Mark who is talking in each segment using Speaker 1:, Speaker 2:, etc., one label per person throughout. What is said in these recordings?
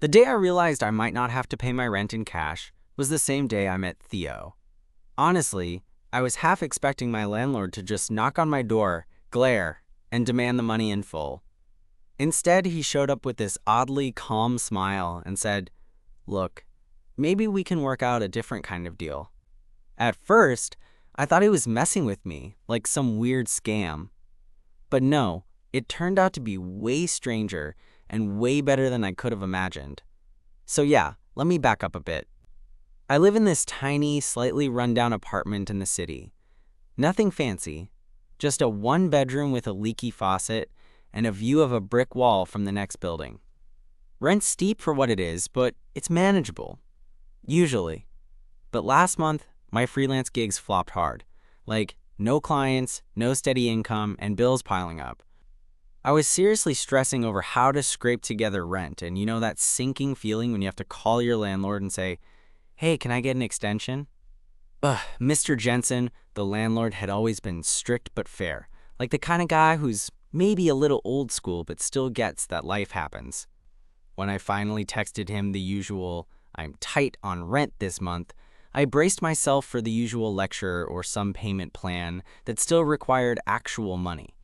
Speaker 1: The day I realized I might not have to pay my rent in cash was the same day I met Theo. Honestly, I was half expecting my landlord to just knock on my door, glare, and demand the money in full. Instead, he showed up with this oddly calm smile and said, "Look, maybe we can work out a different kind of deal." At first, I thought he was messing with me, like some weird scam. But no, it turned out to be way stranger and way better than I could have imagined. So yeah, let me back up a bit. I live in this tiny, slightly rundown apartment in the city. Nothing fancy, just a one-bedroom with a leaky faucet and a view of a brick wall from the next building. Rent's steep for what it is, but it's manageable. Usually. But last month, my freelance gigs flopped hard. Like, no clients, no steady income, and bills piling up. I was seriously stressing over how to scrape together rent, and you know that sinking feeling when you have to call your landlord and say, "Hey, can I get an extension?" Mr. Jensen, the landlord, had always been strict but fair, like the kind of guy who's maybe a little old school but still gets that life happens. When I finally texted him the usual, "I'm tight on rent this month," I braced myself for the usual lecture or some payment plan that still required actual money.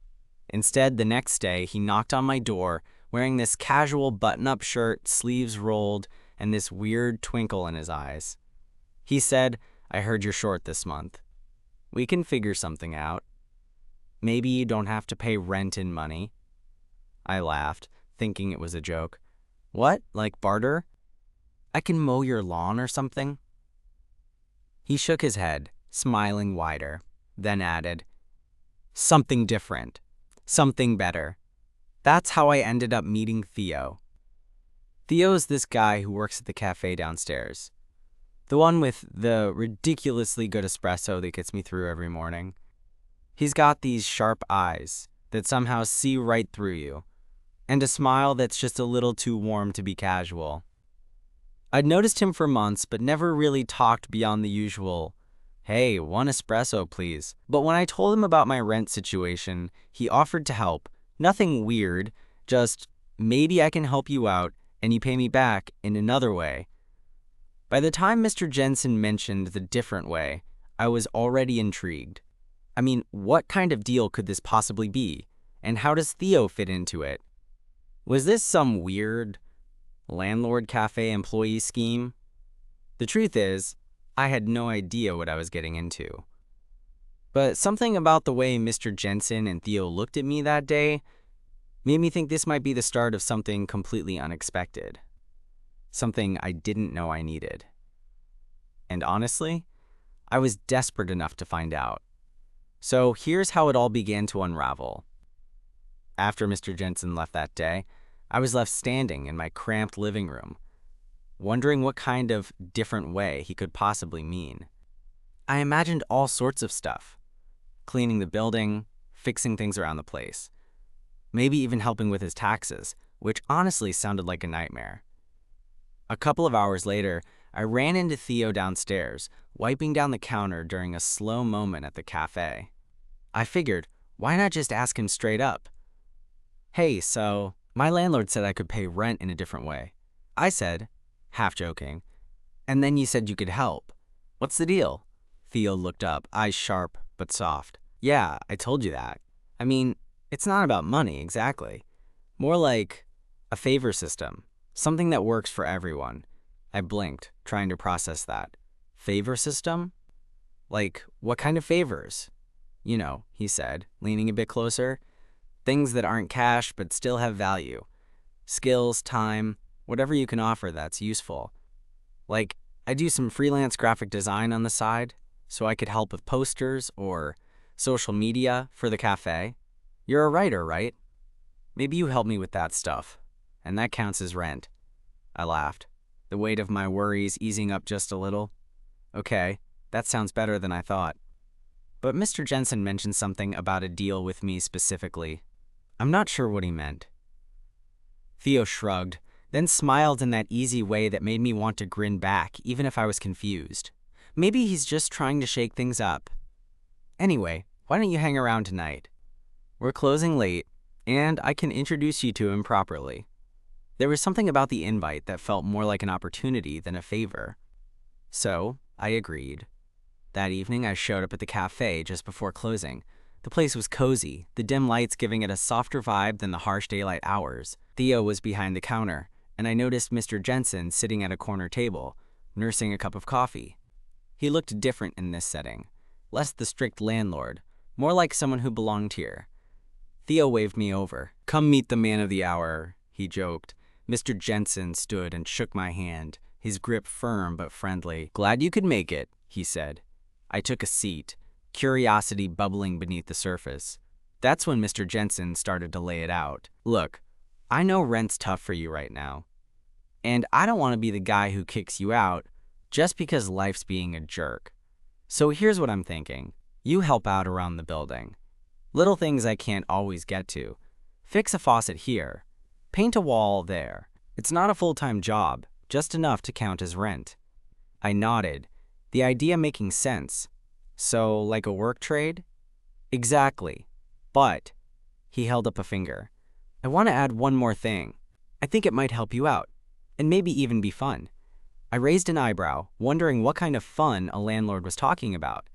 Speaker 1: Instead, the next day, he knocked on my door wearing this casual button-up shirt, sleeves rolled, and this weird twinkle in his eyes. He said, "I heard you're short this month. We can figure something out. Maybe you don't have to pay rent in money." I laughed, thinking it was a joke. "What, like barter? I can mow your lawn or something?" He shook his head, smiling wider, then added, "Something different. Something better." That's how I ended up meeting Theo. Theo's this guy who works at the cafe downstairs. The one with the ridiculously good espresso that gets me through every morning. He's got these sharp eyes that somehow see right through you, and a smile that's just a little too warm to be casual. I'd noticed him for months, but never really talked beyond the usual, "Hey, one espresso, please." But when I told him about my rent situation, he offered to help. Nothing weird, just, "Maybe I can help you out, and you pay me back in another way." By the time Mr. Jensen mentioned the different way, I was already intrigued. I mean, what kind of deal could this possibly be? And how does Theo fit into it? Was this some weird landlord cafe employee scheme? The truth is, I had no idea what I was getting into. But something about the way Mr. Jensen and Theo looked at me that day made me think this might be the start of something completely unexpected. Something I didn't know I needed. And honestly, I was desperate enough to find out. So here's how it all began to unravel. After Mr. Jensen left that day, I was left standing in my cramped living room, wondering what kind of different way he could possibly mean. I imagined all sorts of stuff. Cleaning the building, fixing things around the place. Maybe even helping with his taxes, which honestly sounded like a nightmare. A couple of hours later, I ran into Theo downstairs, wiping down the counter during a slow moment at the cafe. I figured, why not just ask him straight up? "Hey, so my landlord said I could pay rent in a different way." I said, half joking, "And then you said you could help. What's the deal?" Theo looked up, eyes sharp but soft. "Yeah, I told you that. I mean, it's not about money exactly. More like a favor system, something that works for everyone." I blinked, trying to process that. "Favor system? Like, what kind of favors?" "You know," he said, leaning a bit closer. "Things that aren't cash but still have value. Skills, time, whatever you can offer that's useful. Like, I do some freelance graphic design on the side, so I could help with posters or social media for the cafe. You're a writer, right? Maybe you help me with that stuff, and that counts as rent." I laughed, the weight of my worries easing up just a little. Okay, that sounds better than I thought. But Mr. Jensen mentioned something about a deal with me specifically. I'm not sure what he meant. Theo shrugged, then smiled in that easy way that made me want to grin back, even if I was confused. Maybe he's just trying to shake things up. "Anyway, why don't you hang around tonight? We're closing late, and I can introduce you to him properly." There was something about the invite that felt more like an opportunity than a favor. So, I agreed. That evening, I showed up at the cafe just before closing. The place was cozy, the dim lights giving it a softer vibe than the harsh daylight hours. Theo was behind the counter, and I noticed Mr. Jensen sitting at a corner table, nursing a cup of coffee. He looked different in this setting, less the strict landlord, more like someone who belonged here. Theo waved me over. "Come meet the man of the hour," he joked. Mr. Jensen stood and shook my hand, his grip firm but friendly. "Glad you could make it," he said. I took a seat, curiosity bubbling beneath the surface. That's when Mr. Jensen started to lay it out. "Look, I know rent's tough for you right now, and I don't want to be the guy who kicks you out just because life's being a jerk. So here's what I'm thinking. You help out around the building. Little things I can't always get to. Fix a faucet here. Paint a wall there. It's not a full-time job, just enough to count as rent." I nodded, the idea making sense. "So, like a work trade?" "Exactly. But," he held up a finger, "I want to add one more thing. I think it might help you out, and maybe even be fun." I raised an eyebrow, wondering what kind of fun a landlord was talking about.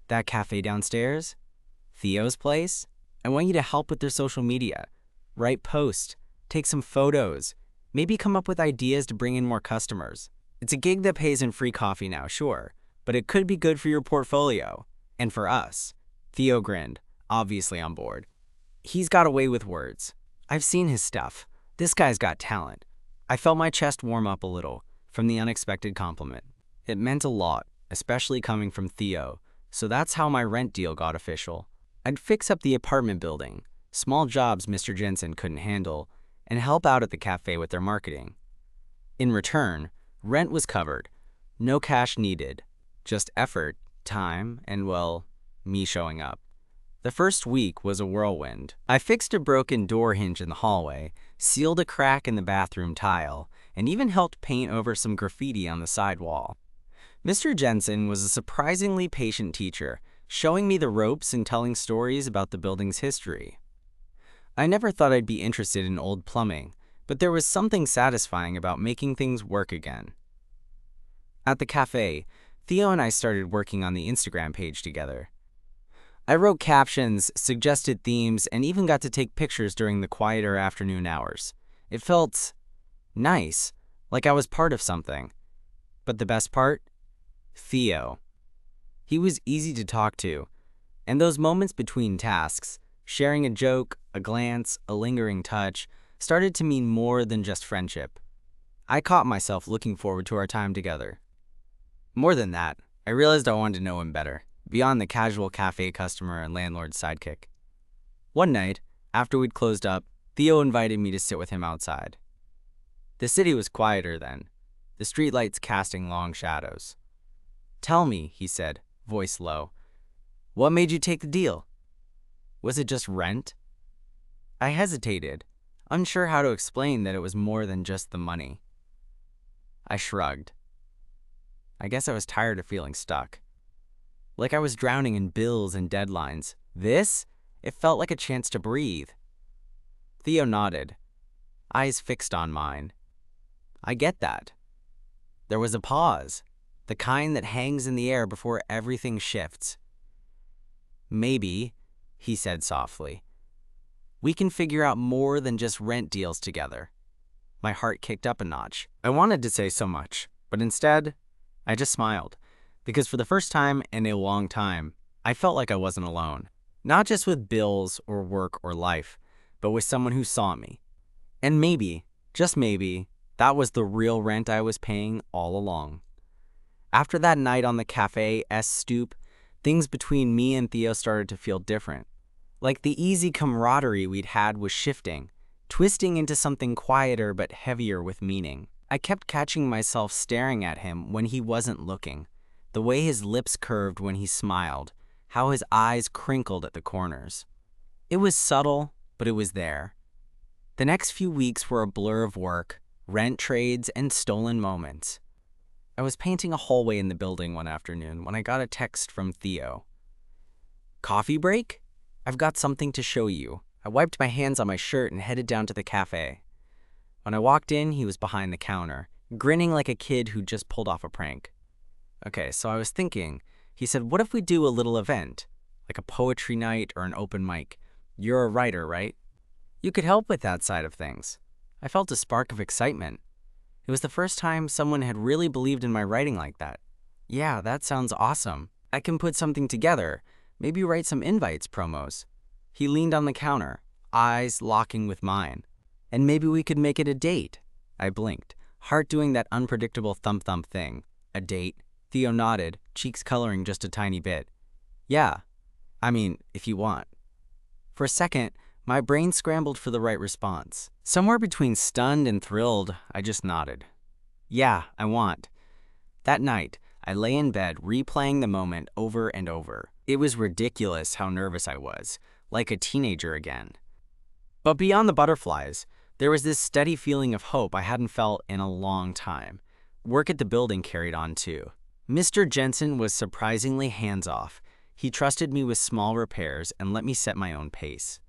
Speaker 1: That cafe downstairs? Theo's place? "I want you to help with their social media. Write posts, take some photos, maybe come up with ideas to bring in more customers. It's a gig that pays in free coffee now, sure, but it could be good for your portfolio. And for us." Theo grinned, obviously on board. He's got a way with words. I've seen his stuff. This guy's got talent. I felt my chest warm up a little from the unexpected compliment. It meant a lot, especially coming from Theo, so that's how my rent deal got official. I'd fix up the apartment building, small jobs Mr. Jensen couldn't handle, and help out at the cafe with their marketing. In return, rent was covered. No cash needed. Just effort, time, and, well, me showing up. The first week was a whirlwind. I fixed a broken door hinge in the hallway, sealed a crack in the bathroom tile, and even helped paint over some graffiti on the side wall. Mr. Jensen was a surprisingly patient teacher, showing me the ropes and telling stories about the building's history. I never thought I'd be interested in old plumbing, but there was something satisfying about making things work again. At the cafe, Theo and I started working on the Instagram page together. I wrote captions, suggested themes, and even got to take pictures during the quieter afternoon hours. It felt nice, like I was part of something. But the best part? Theo. He was easy to talk to, and those moments between tasks, sharing a joke, a glance, a lingering touch, started to mean more than just friendship. I caught myself looking forward to our time together. More than that, I realized I wanted to know him better, beyond the casual cafe customer and landlord's sidekick. One night, after we'd closed up, Theo invited me to sit with him outside. The city was quieter then, the streetlights casting long shadows. "Tell me," he said, voice low, "what made you take the deal? Was it just rent?" I hesitated, unsure how to explain that it was more than just the money. I shrugged. I guess I was tired of feeling stuck. Like I was drowning in bills and deadlines. It felt like a chance to breathe. Theo nodded, eyes fixed on mine. I get that. There was a pause, the kind that hangs in the air before everything shifts. "Maybe," he said softly, "we can figure out more than just rent deals together." My heart kicked up a notch. I wanted to say so much, but instead, I just smiled, because for the first time in a long time, I felt like I wasn't alone. Not just with bills or work or life, but with someone who saw me. And maybe, just maybe, that was the real rent I was paying all along. After that night on the cafe's stoop, things between me and Theo started to feel different. Like the easy camaraderie we'd had was shifting, twisting into something quieter but heavier with meaning. I kept catching myself staring at him when he wasn't looking, the way his lips curved when he smiled, how his eyes crinkled at the corners. It was subtle, but it was there. The next few weeks were a blur of work, rent trades, and stolen moments. I was painting a hallway in the building one afternoon when I got a text from Theo. "Coffee break? I've got something to show you." I wiped my hands on my shirt and headed down to the cafe. When I walked in, he was behind the counter, grinning like a kid who just pulled off a prank. Okay, so I was thinking, he said, what if we do a little event, like a poetry night or an open mic? You're a writer, right? You could help with that side of things. I felt a spark of excitement. It was the first time someone had really believed in my writing like that. Yeah, that sounds awesome. I can put something together, maybe write some invites, promos. He leaned on the counter, eyes locking with mine. And maybe we could make it a date. I blinked, heart doing that unpredictable thump-thump thing. A date? Theo nodded, cheeks coloring just a tiny bit. Yeah, I mean, if you want. For a second, my brain scrambled for the right response. Somewhere between stunned and thrilled, I just nodded. Yeah, I want. That night, I lay in bed replaying the moment over and over. It was ridiculous how nervous I was, like a teenager again. But beyond the butterflies, there was this steady feeling of hope I hadn't felt in a long time. Work at the building carried on too. Mr. Jensen was surprisingly hands-off. He trusted me with small repairs and let me set my own pace.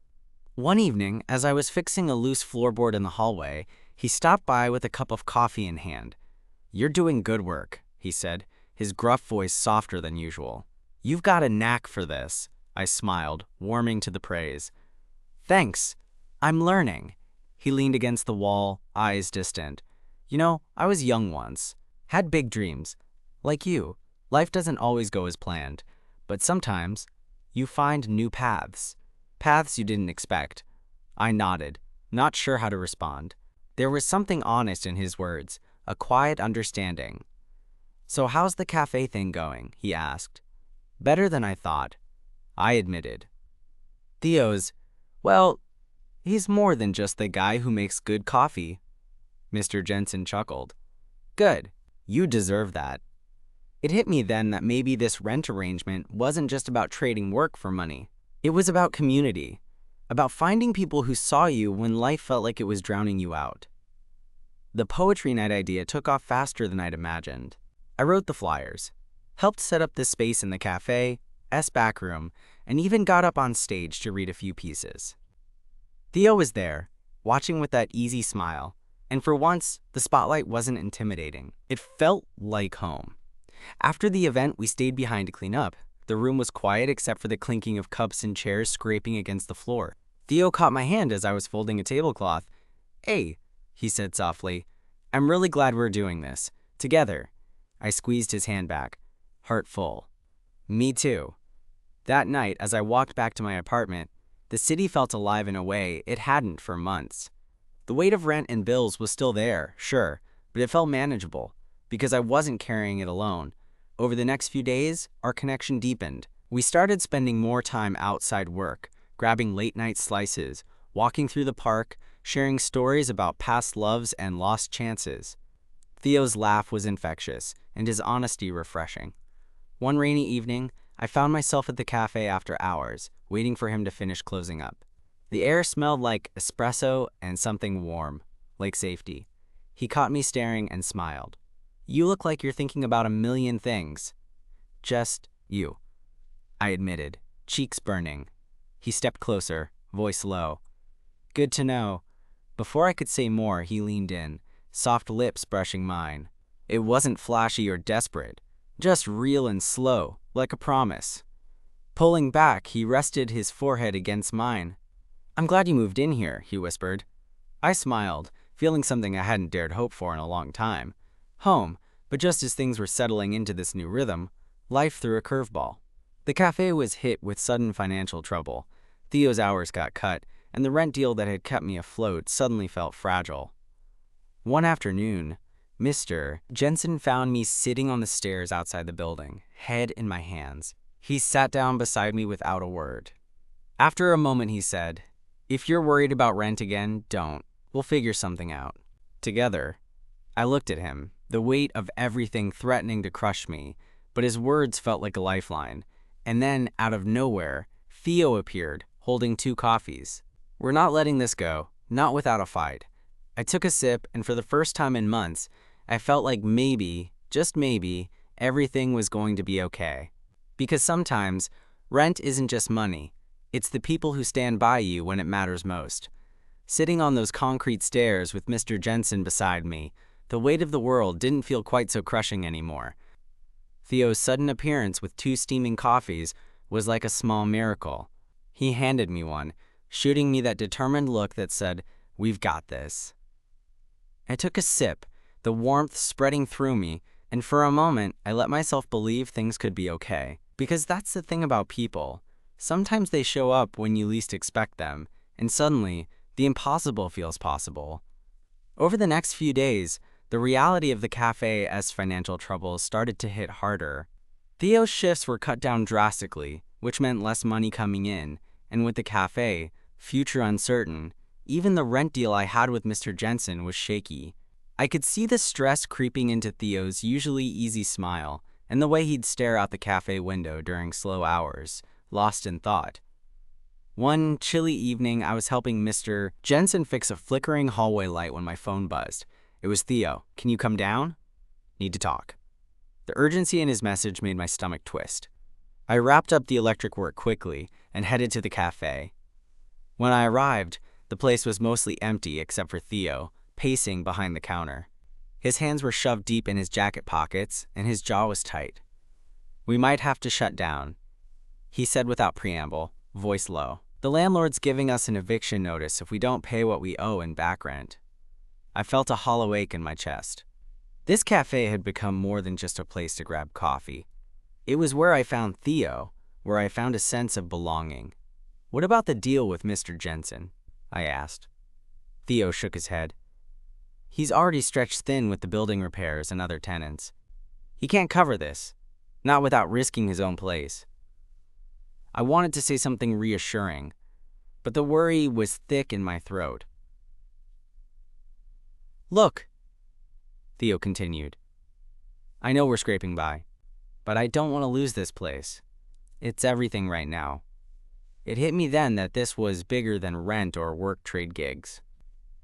Speaker 1: One evening, as I was fixing a loose floorboard in the hallway, he stopped by with a cup of coffee in hand. "You're doing good work," he said, his gruff voice softer than usual. "You've got a knack for this," I smiled, warming to the praise. "Thanks. I'm learning." He leaned against the wall, eyes distant. "You know, I was young once. Had big dreams. Like you, life doesn't always go as planned. But sometimes, you find new paths. Paths you didn't expect." I nodded, not sure how to respond. There was something honest in his words, a quiet understanding. "So how's the cafe thing going?" he asked. "Better than I thought," I admitted. "Theo's, well, he's more than just the guy who makes good coffee." Mr. Jensen chuckled. "Good. You deserve that." It hit me then that maybe this rent arrangement wasn't just about trading work for money. It was about community, about finding people who saw you when life felt like it was drowning you out. The poetry night idea took off faster than I'd imagined. I wrote the flyers, helped set up the space in the cafe, back room, and even got up on stage to read a few pieces. Theo was there, watching with that easy smile, and for once, the spotlight wasn't intimidating. It felt like home. After the event, we stayed behind to clean up. The room was quiet except for the clinking of cups and chairs scraping against the floor. Theo caught my hand as I was folding a tablecloth. "Hey," he said softly, "I'm really glad we're doing this. Together." I squeezed his hand back, heart full. Me too. That night, as I walked back to my apartment, the city felt alive in a way it hadn't for months. The weight of rent and bills was still there, sure, but it felt manageable, because I wasn't carrying it alone. Over the next few days, our connection deepened. We started spending more time outside work, grabbing late-night slices, walking through the park, sharing stories about past loves and lost chances. Theo's laugh was infectious, and his honesty refreshing. One rainy evening, I found myself at the cafe after hours, waiting for him to finish closing up. The air smelled like espresso and something warm, like safety. He caught me staring and smiled. "You look like you're thinking about a million things." "Just you," I admitted, cheeks burning. He stepped closer, voice low. "Good to know." Before I could say more, he leaned in, soft lips brushing mine. It wasn't flashy or desperate, just real and slow, like a promise. Pulling back, he rested his forehead against mine. "I'm glad you moved in here," he whispered. I smiled, feeling something I hadn't dared hope for in a long time. Home, but just as things were settling into this new rhythm, life threw a curveball. The cafe was hit with sudden financial trouble. Theo's hours got cut, and the rent deal that had kept me afloat suddenly felt fragile. One afternoon, Mr. Jensen found me sitting on the stairs outside the building, head in my hands. He sat down beside me without a word. After a moment, he said, "If you're worried about rent again, don't. We'll figure something out. Together." I looked at him, the weight of everything threatening to crush me, but his words felt like a lifeline. And then, out of nowhere, Theo appeared, holding 2 coffees. "We're not letting this go, not without a fight." I took a sip, and for the first time in months, I felt like maybe, just maybe, everything was going to be okay. Because sometimes, rent isn't just money. It's the people who stand by you when it matters most. Sitting on those concrete stairs with Mr. Jensen beside me, the weight of the world didn't feel quite so crushing anymore. Theo's sudden appearance with 2 steaming coffees was like a small miracle. He handed me one, shooting me that determined look that said, "We've got this." I took a sip, the warmth spreading through me, and for a moment I let myself believe things could be okay. Because that's the thing about people. Sometimes they show up when you least expect them, and suddenly, the impossible feels possible. Over the next few days, the reality of the cafe's financial troubles started to hit harder. Theo's shifts were cut down drastically, which meant less money coming in, and with the cafe, future uncertain, even the rent deal I had with Mr. Jensen was shaky. I could see the stress creeping into Theo's usually easy smile, and the way he'd stare out the cafe window during slow hours, lost in thought. One chilly evening, I was helping Mr. Jensen fix a flickering hallway light when my phone buzzed. It was Theo. "Can you come down? Need to talk." The urgency in his message made my stomach twist. I wrapped up the electric work quickly and headed to the cafe. When I arrived, the place was mostly empty except for Theo, pacing behind the counter. His hands were shoved deep in his jacket pockets, and his jaw was tight. "We might have to shut down," he said without preamble, voice low. "The landlord's giving us an eviction notice if we don't pay what we owe in back rent." I felt a hollow ache in my chest. This cafe had become more than just a place to grab coffee. It was where I found Theo, where I found a sense of belonging. "What about the deal with Mr. Jensen?" I asked. Theo shook his head. "He's already stretched thin with the building repairs and other tenants. He can't cover this, not without risking his own place." I wanted to say something reassuring, but the worry was thick in my throat. "Look," Theo continued. "I know we're scraping by, but I don't want to lose this place. It's everything right now." It hit me then that this was bigger than rent or work trade gigs.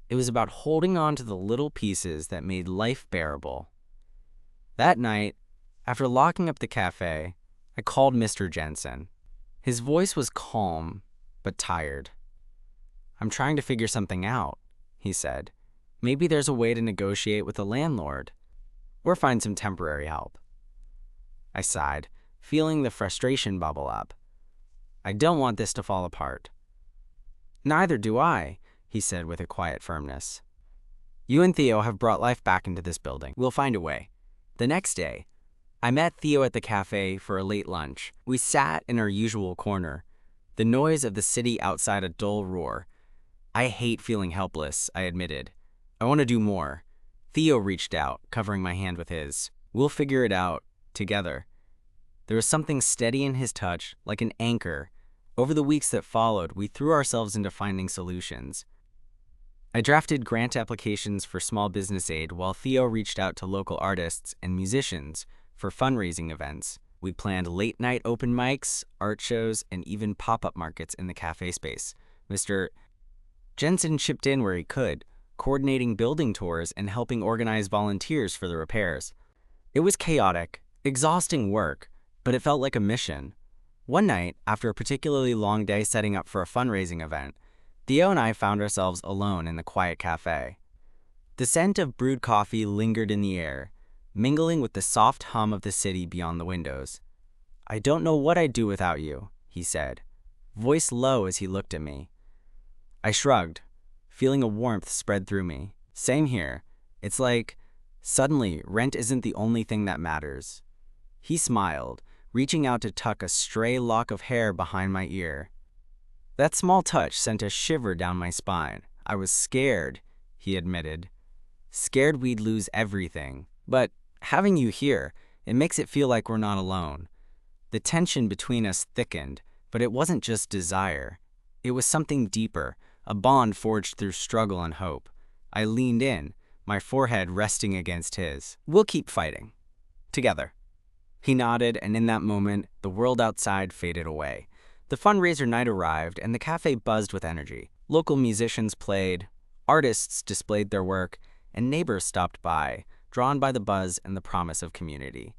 Speaker 1: It was about holding on to the little pieces that made life bearable. That night, after locking up the cafe, I called Mr. Jensen. His voice was calm, but tired. "I'm trying to figure something out," he said. "Maybe there's a way to negotiate with the landlord, or find some temporary help." I sighed, feeling the frustration bubble up. "I don't want this to fall apart." "Neither do I," he said with a quiet firmness. "You and Theo have brought life back into this building. We'll find a way." The next day, I met Theo at the cafe for a late lunch. We sat in our usual corner, the noise of the city outside a dull roar. "I hate feeling helpless," I admitted. "I want to do more." Theo reached out, covering my hand with his. "We'll figure it out, together." There was something steady in his touch, like an anchor. Over the weeks that followed, we threw ourselves into finding solutions. I drafted grant applications for small business aid while Theo reached out to local artists and musicians for fundraising events. We planned late-night open mics, art shows, and even pop-up markets in the cafe space. Mr. Jensen chipped in where he could, coordinating building tours and helping organize volunteers for the repairs. It was chaotic, exhausting work, but it felt like a mission. One night, after a particularly long day setting up for a fundraising event, Theo and I found ourselves alone in the quiet cafe. The scent of brewed coffee lingered in the air, mingling with the soft hum of the city beyond the windows. "I don't know what I'd do without you," he said, voice low as he looked at me. I shrugged, feeling a warmth spread through me. "Same here. It's like, suddenly, rent isn't the only thing that matters." He smiled, reaching out to tuck a stray lock of hair behind my ear. That small touch sent a shiver down my spine. "I was scared," he admitted. "Scared we'd lose everything. But having you here, it makes it feel like we're not alone." The tension between us thickened, but it wasn't just desire. It was something deeper, a bond forged through struggle and hope. I leaned in, my forehead resting against his. "We'll keep fighting. Together." He nodded, and in that moment, the world outside faded away. The fundraiser night arrived, and the cafe buzzed with energy. Local musicians played, artists displayed their work, and neighbors stopped by, drawn by the buzz and the promise of community.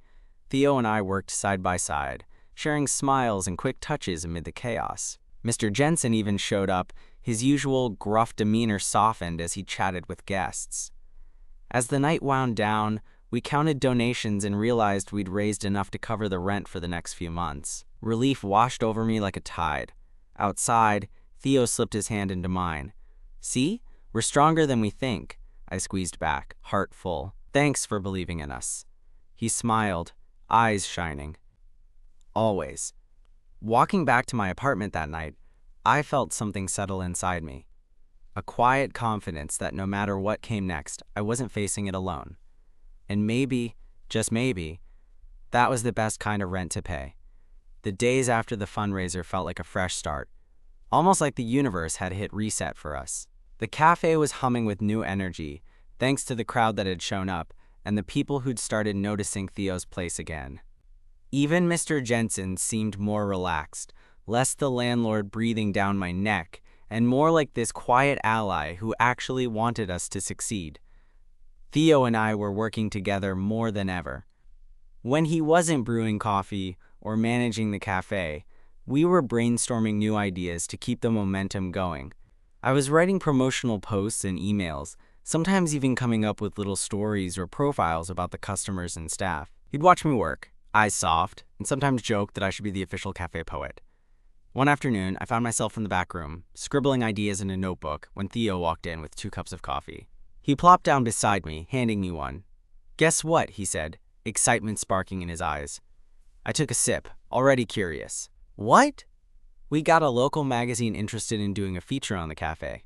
Speaker 1: Theo and I worked side by side, sharing smiles and quick touches amid the chaos. Mr. Jensen even showed up, his usual gruff demeanor softened as he chatted with guests. As the night wound down, we counted donations and realized we'd raised enough to cover the rent for the next few months. Relief washed over me like a tide. Outside, Theo slipped his hand into mine. "See? We're stronger than we think," I squeezed back, heart full. "Thanks for believing in us." He smiled, eyes shining. Always. Walking back to my apartment that night, I felt something settle inside me. A quiet confidence that no matter what came next, I wasn't facing it alone. And maybe, just maybe, that was the best kind of rent to pay. The days after the fundraiser felt like a fresh start, almost like the universe had hit reset for us. The cafe was humming with new energy, thanks to the crowd that had shown up and the people who'd started noticing Theo's place again. Even Mr. Jensen seemed more relaxed, less the landlord breathing down my neck, and more like this quiet ally who actually wanted us to succeed. Theo and I were working together more than ever. When he wasn't brewing coffee or managing the cafe, we were brainstorming new ideas to keep the momentum going. I was writing promotional posts and emails, sometimes even coming up with little stories or profiles about the customers and staff. He'd watch me work, eyes soft, and sometimes joke that I should be the official cafe poet. One afternoon, I found myself in the back room, scribbling ideas in a notebook when Theo walked in with 2 cups of coffee. He plopped down beside me, handing me one. "Guess what?" he said, excitement sparking in his eyes. I took a sip, already curious. "What?" "We got a local magazine interested in doing a feature on the cafe.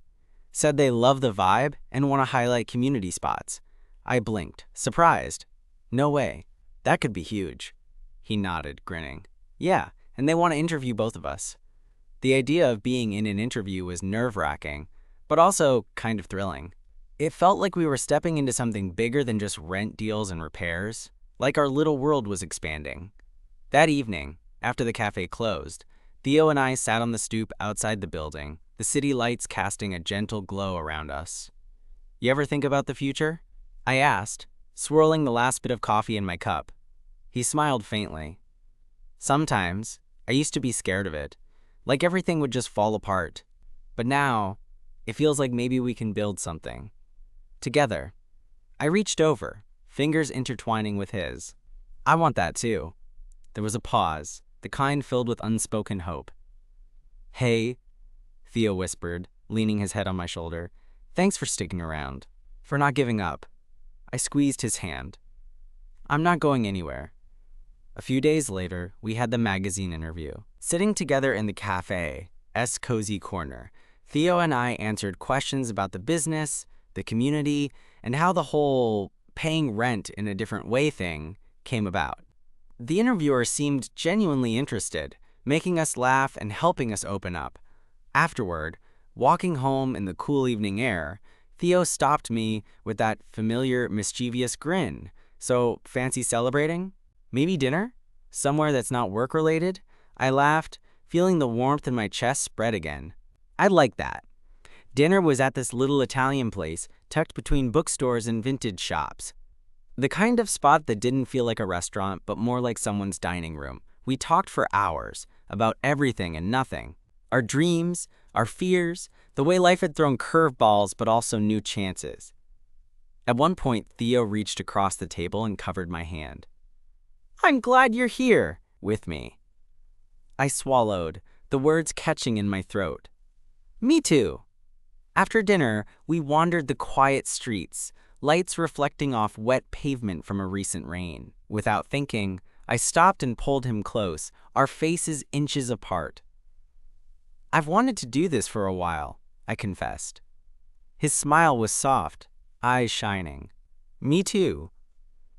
Speaker 1: Said they love the vibe and want to highlight community spots." I blinked, surprised. "No way. That could be huge." He nodded, grinning. "Yeah, and they want to interview both of us." The idea of being in an interview was nerve-wracking, but also kind of thrilling. It felt like we were stepping into something bigger than just rent deals and repairs, like our little world was expanding. That evening, after the cafe closed, Theo and I sat on the stoop outside the building, the city lights casting a gentle glow around us. "You ever think about the future?" I asked, swirling the last bit of coffee in my cup. He smiled faintly. "Sometimes. I used to be scared of it, like everything would just fall apart. But now, it feels like maybe we can build something. Together." I reached over, fingers intertwining with his. "I want that too." There was a pause, the kind filled with unspoken hope. "Hey," Theo whispered, leaning his head on my shoulder. "Thanks for sticking around, for not giving up." I squeezed his hand. "I'm not going anywhere." A few days later, we had the magazine interview. Sitting together in the cafe's cozy corner, Theo and I answered questions about the business, the community, and how the whole paying rent in a different way thing came about. The interviewer seemed genuinely interested, making us laugh and helping us open up. Afterward, walking home in the cool evening air, Theo stopped me with that familiar, mischievous grin. "So, fancy celebrating? Maybe dinner? Somewhere that's not work-related?" I laughed, feeling the warmth in my chest spread again. "I'd like that." Dinner was at this little Italian place tucked between bookstores and vintage shops. The kind of spot that didn't feel like a restaurant, but more like someone's dining room. We talked for hours about everything and nothing. Our dreams, our fears, the way life had thrown curveballs but also new chances. At one point, Theo reached across the table and covered my hand. "I'm glad you're here with me." I swallowed, the words catching in my throat. "Me too." After dinner, we wandered the quiet streets, lights reflecting off wet pavement from a recent rain. Without thinking, I stopped and pulled him close, our faces inches apart. "I've wanted to do this for a while," I confessed. His smile was soft, eyes shining. "Me too."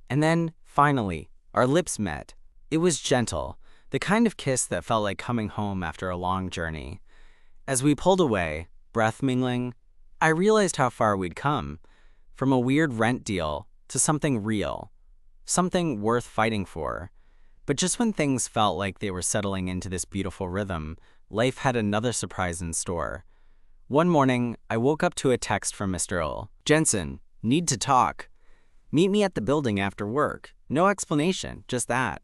Speaker 1: And then, finally, our lips met. It was gentle, the kind of kiss that felt like coming home after a long journey. As we pulled away, breath mingling, I realized how far we'd come. From a weird rent deal to something real, something worth fighting for. But just when things felt like they were settling into this beautiful rhythm, life had another surprise in store. One morning, I woke up to a text from Mr. Earl. "Jensen, need to talk. Meet me at the building after work." No explanation, just that.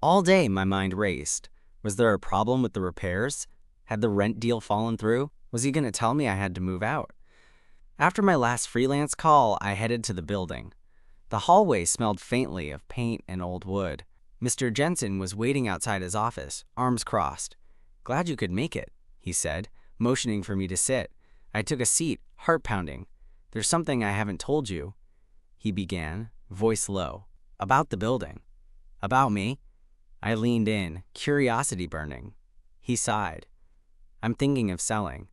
Speaker 1: All day my mind raced. Was there a problem with the repairs? Had the rent deal fallen through? Was he going to tell me I had to move out? After my last freelance call, I headed to the building. The hallway smelled faintly of paint and old wood. Mr. Jensen was waiting outside his office, arms crossed. "Glad you could make it," he said, motioning for me to sit. I took a seat, heart pounding. "There's something I haven't told you," he began, voice low. "About the building." "About me?" I leaned in, curiosity burning. He sighed. "I'm thinking of selling."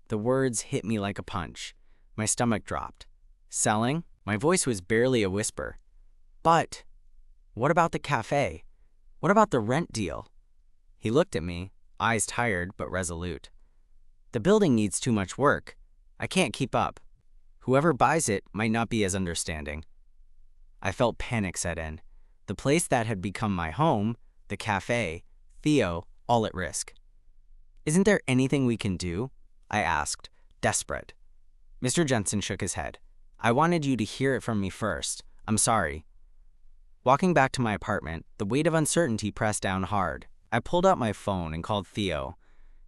Speaker 1: The words hit me like a punch. My stomach dropped. "Selling?" My voice was barely a whisper. "But what about the cafe? What about the rent deal?" He looked at me, eyes tired but resolute. "The building needs too much work. I can't keep up. Whoever buys it might not be as understanding." I felt panic set in. The place that had become my home, the cafe, Theo, all at risk. "Isn't there anything we can do?" I asked, desperate. Mr. Jensen shook his head. "I wanted you to hear it from me first. I'm sorry." Walking back to my apartment, the weight of uncertainty pressed down hard. I pulled out my phone and called Theo.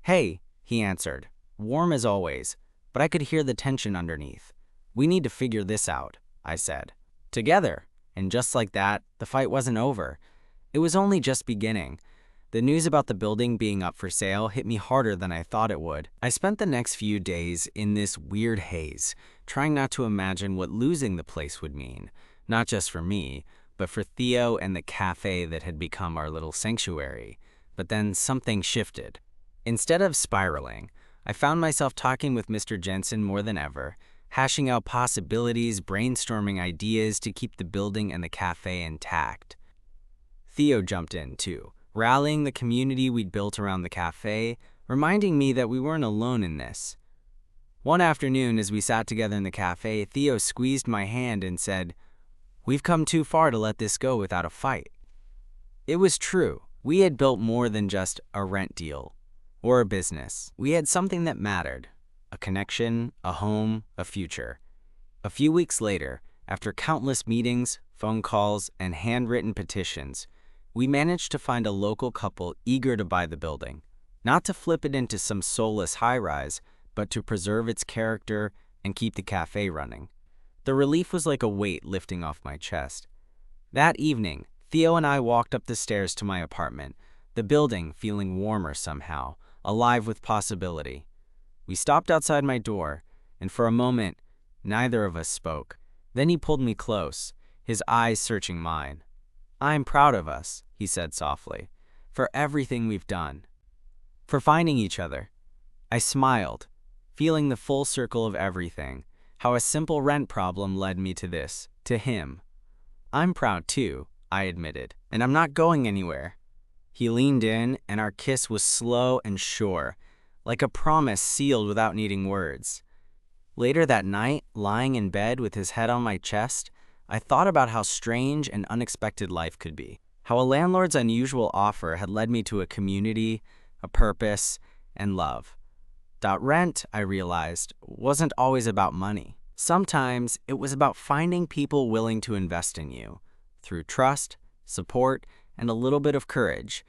Speaker 1: "Hey," he answered, warm as always, but I could hear the tension underneath. "We need to figure this out," I said. "Together." And just like that, the fight wasn't over. It was only just beginning. The news about the building being up for sale hit me harder than I thought it would. I spent the next few days in this weird haze, trying not to imagine what losing the place would mean, not just for me, but for Theo and the cafe that had become our little sanctuary. But then something shifted. Instead of spiraling, I found myself talking with Mr. Jensen more than ever, hashing out possibilities, brainstorming ideas to keep the building and the cafe intact. Theo jumped in, too, rallying the community we'd built around the cafe, reminding me that we weren't alone in this. One afternoon, as we sat together in the cafe, Theo squeezed my hand and said, "We've come too far to let this go without a fight." It was true. We had built more than just a rent deal or a business. We had something that mattered, a connection, a home, a future. A few weeks later, after countless meetings, phone calls, and handwritten petitions, we managed to find a local couple eager to buy the building, not to flip it into some soulless high-rise, but to preserve its character and keep the cafe running. The relief was like a weight lifting off my chest. That evening, Theo and I walked up the stairs to my apartment, the building feeling warmer somehow, alive with possibility. We stopped outside my door, and for a moment, neither of us spoke. Then he pulled me close, his eyes searching mine. "I'm proud of us," he said softly, "for everything we've done. For finding each other." I smiled, feeling the full circle of everything, how a simple rent problem led me to this, to him. "I'm proud too," I admitted, "and I'm not going anywhere." He leaned in, and our kiss was slow and sure, like a promise sealed without needing words. Later that night, lying in bed with his head on my chest, I thought about how strange and unexpected life could be, how a landlord's unusual offer had led me to a community, a purpose, and love. That rent, I realized, wasn't always about money. Sometimes it was about finding people willing to invest in you, through trust, support, and a little bit of courage.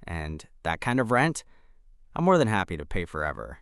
Speaker 1: And that kind of rent, I'm more than happy to pay forever.